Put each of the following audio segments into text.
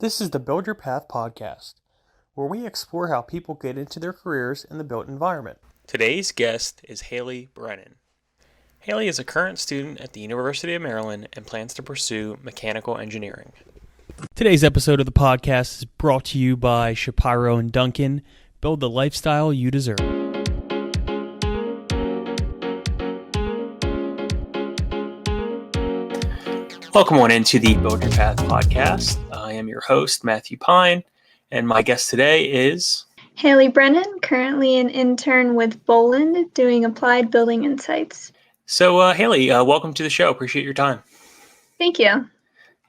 This is the Build Your Path podcast, where we explore how people get into their careers in the built environment. Today's guest is Hailey Brennan. Hailey is a current student at the University of Maryland and plans to pursue mechanical engineering. Today's episode of the podcast is brought to you by Shapiro and Duncan. Build the lifestyle you deserve. Welcome on into the Build Your Path podcast. I am your host, Matthew Pine, and my guest today is Hailey Brennan, currently an intern with Bowlin, doing applied building insights. So, Hailey, welcome to the show. Appreciate your time. Thank you.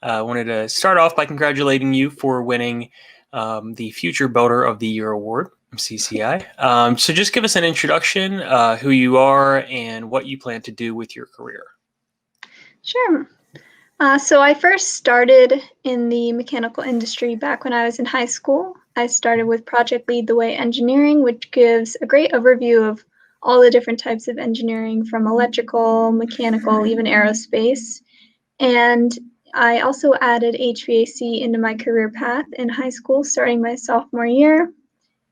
I wanted to start off by congratulating you for winning the Future Builder of the Year award from CCI. So just give us an introduction, who you are, and what you plan to do with your career. Sure. So I first started in the mechanical industry back when I was in high school. I started with Project Lead the Way Engineering, which gives a great overview of all the different types of engineering from electrical, mechanical, even aerospace. And I also added HVAC into my career path in high school, starting my sophomore year.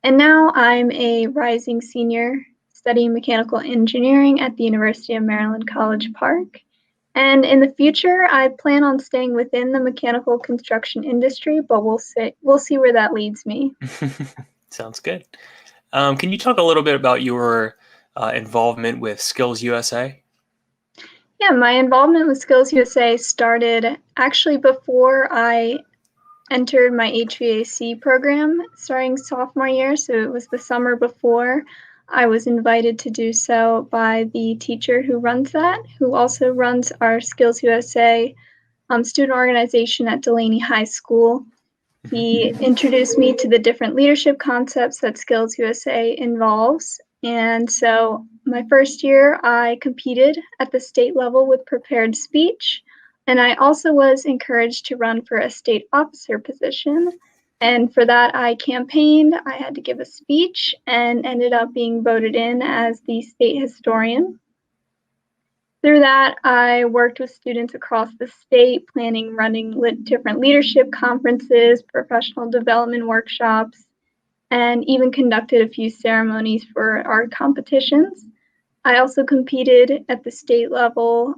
And now I'm a rising senior studying mechanical engineering at the University of Maryland College Park. And in the future, I plan on staying within the mechanical construction industry, but we'll see where that leads me. Sounds good. Can you talk a little bit about your involvement with SkillsUSA? Yeah, my involvement with SkillsUSA started actually before I entered my HVAC program starting sophomore year. So it was the summer before. I was invited to do so by the teacher who runs that, who also runs our SkillsUSA student organization at Delaney High School. He introduced me to the different leadership concepts that SkillsUSA involves. And so my first year, I competed at the state level with prepared speech. And I also was encouraged to run for a state officer position. And for that, I campaigned, I had to give a speech, and ended up being voted in as the state historian. Through that, I worked with students across the state, running different leadership conferences, professional development workshops, and even conducted a few ceremonies for our competitions. I also competed at the state level,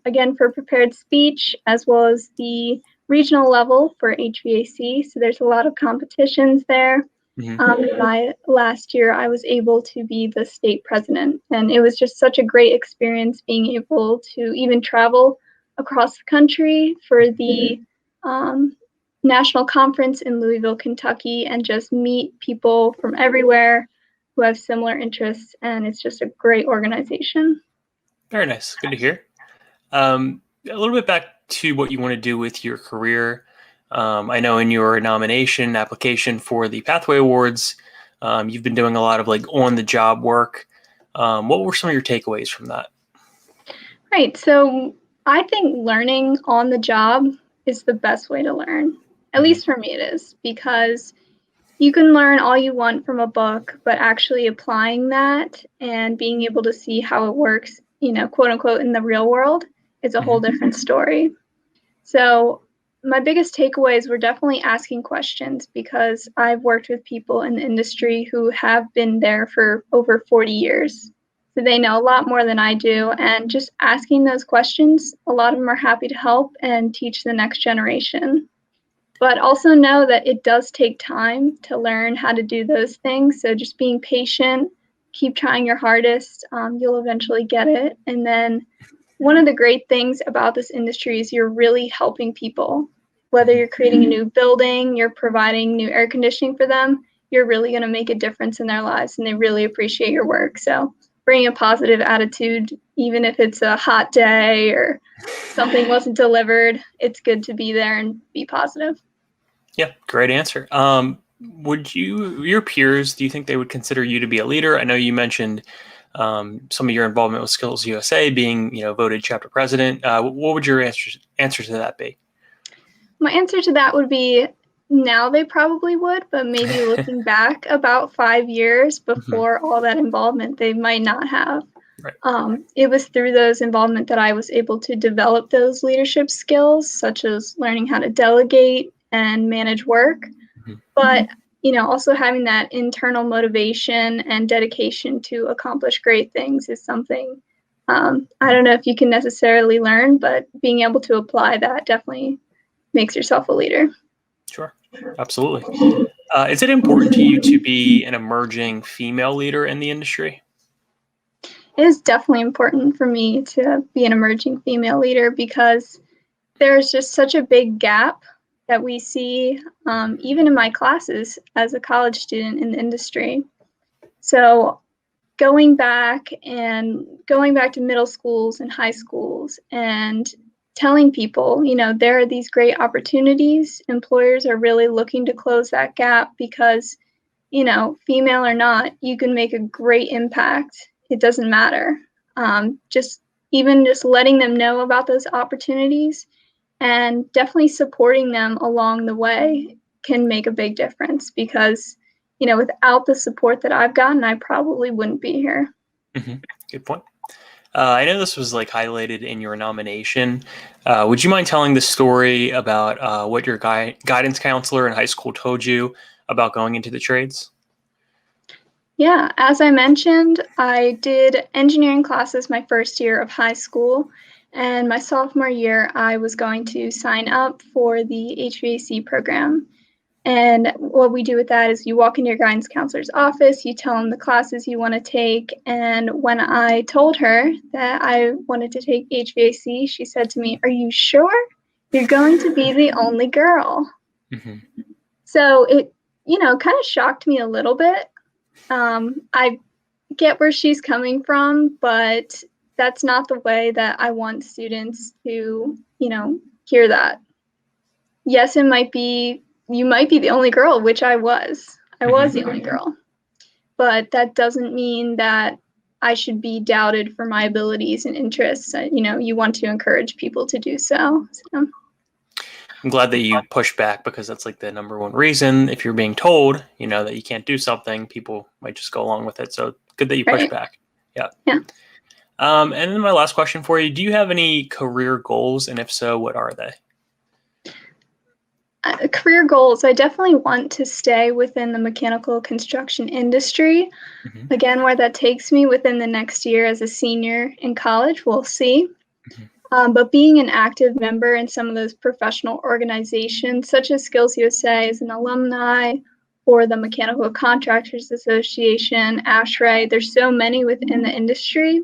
again for prepared speech, as well as the regional level for HVAC. So there's a lot of competitions there. My last year, I was able to be the state president, and it was just such a great experience being able to even travel across the country for the national conference in Louisville, Kentucky, and just meet people from everywhere who have similar interests, and it's just a great organization. Very nice. Good to hear. A little bit back to what you want to do with your career. I know in your nomination application for the Pathway Awards, you've been doing a lot of on-the-job work. What were some of your takeaways from that? Right. So I think learning on the job is the best way to learn. At least for me it is, because you can learn all you want from a book, but actually applying that and being able to see how it works, quote unquote, in the real world is a whole different story. So my biggest takeaways were definitely asking questions, because I've worked with people in the industry who have been there for over 40 years. So they know a lot more than I do. And just asking those questions, a lot of them are happy to help and teach the next generation. But also know that it does take time to learn how to do those things. So just being patient, keep trying your hardest, you'll eventually get it. And then one of the great things about this industry is you're really helping people. Whether you're creating a new building, you're providing new air conditioning for them, you're really going to make a difference in their lives, and they really appreciate your work. So bring a positive attitude, even if it's a hot day or something wasn't delivered. It's good to be there and be positive. Yeah, great answer. Would your peers, do you think they would consider you to be a leader? I know you mentioned some of your involvement with SkillsUSA, being voted chapter president. What would your answer to that be? My answer to that would be now they probably would, but maybe looking back about 5 years before all that involvement, they might not have. Right. It was through those involvement that I was able to develop those leadership skills, such as learning how to delegate and manage work. But, also having that internal motivation and dedication to accomplish great things is something, I don't know if you can necessarily learn, but being able to apply that definitely makes yourself a leader. Sure, absolutely. Is it important to you to be an emerging female leader in the industry? It is definitely important for me to be an emerging female leader because there's just such a big gap that we see, even in my classes as a college student in the industry. So going back to middle schools and high schools and telling people, there are these great opportunities. Employers are really looking to close that gap because, female or not, you can make a great impact. It doesn't matter. Just letting them know about those opportunities and definitely supporting them along the way can make a big difference because, without the support that I've gotten, I probably wouldn't be here. Mm-hmm. Good point. I know this was highlighted in your nomination. Would you mind telling the story about what your guidance counselor in high school told you about going into the trades? Yeah, as I mentioned, I did engineering classes my first year of high school, and my sophomore year, I was going to sign up for the HVAC program. And what we do with that is you walk into your guidance counselor's office, you tell them the classes you want to take, and when I told her that I wanted to take HVAC, she said to me, "Are you sure? You're going to be the only girl." Mm-hmm. So it, kind of shocked me a little bit. I get where she's coming from, but that's not the way that I want students to, hear that. Yes, you might be the only girl, which I was. I was the only girl. But that doesn't mean that I should be doubted for my abilities and interests. You want to encourage people to do so. I'm glad that you pushed back because that's the number one reason. If you're being told, that you can't do something, people might just go along with it. So good that you pushed back. Yeah. Yeah. And then my last question for you, do you have any career goals? And if so, what are they? Career goals, I definitely want to stay within the mechanical construction industry. Mm-hmm. Again, where that takes me within the next year as a senior in college, we'll see. Mm-hmm. But being an active member in some of those professional organizations, such as SkillsUSA as an alumni, or the Mechanical Contractors Association, ASHRAE, there's so many within the industry.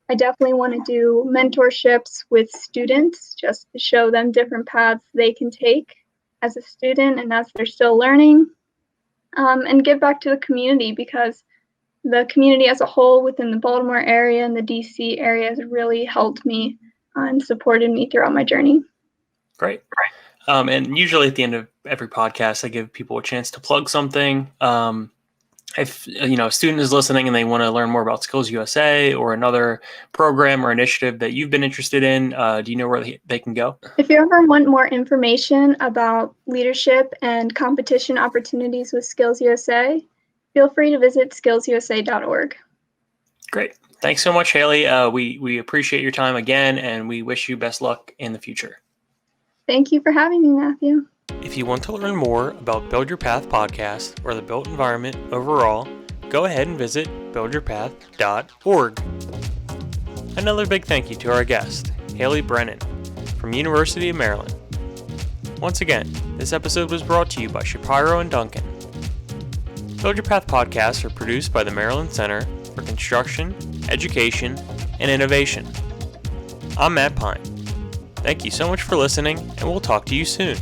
I definitely want to do mentorships with students just to show them different paths they can take as a student and as they're still learning, and give back to the community because the community as a whole within the Baltimore area and the DC area has really helped me and supported me throughout my journey. Great. And usually at the end of every podcast, I give people a chance to plug something. If a student is listening and they want to learn more about SkillsUSA or another program or initiative that you've been interested in, do you know where they can go? If you ever want more information about leadership and competition opportunities with SkillsUSA, feel free to visit skillsusa.org. Great. Thanks so much, Hailey. We appreciate your time again, and we wish you best luck in the future. Thank you for having me, Matthew. If you want to learn more about Build Your Path podcast or the built environment overall, go ahead and visit buildyourpath.org. Another big thank you to our guest, Hailey Brennan, from University of Maryland. Once again, this episode was brought to you by Shapiro and Duncan. Build Your Path podcasts are produced by the Maryland Center for Construction, Education, and Innovation. I'm Matt Pine. Thank you so much for listening, and we'll talk to you soon.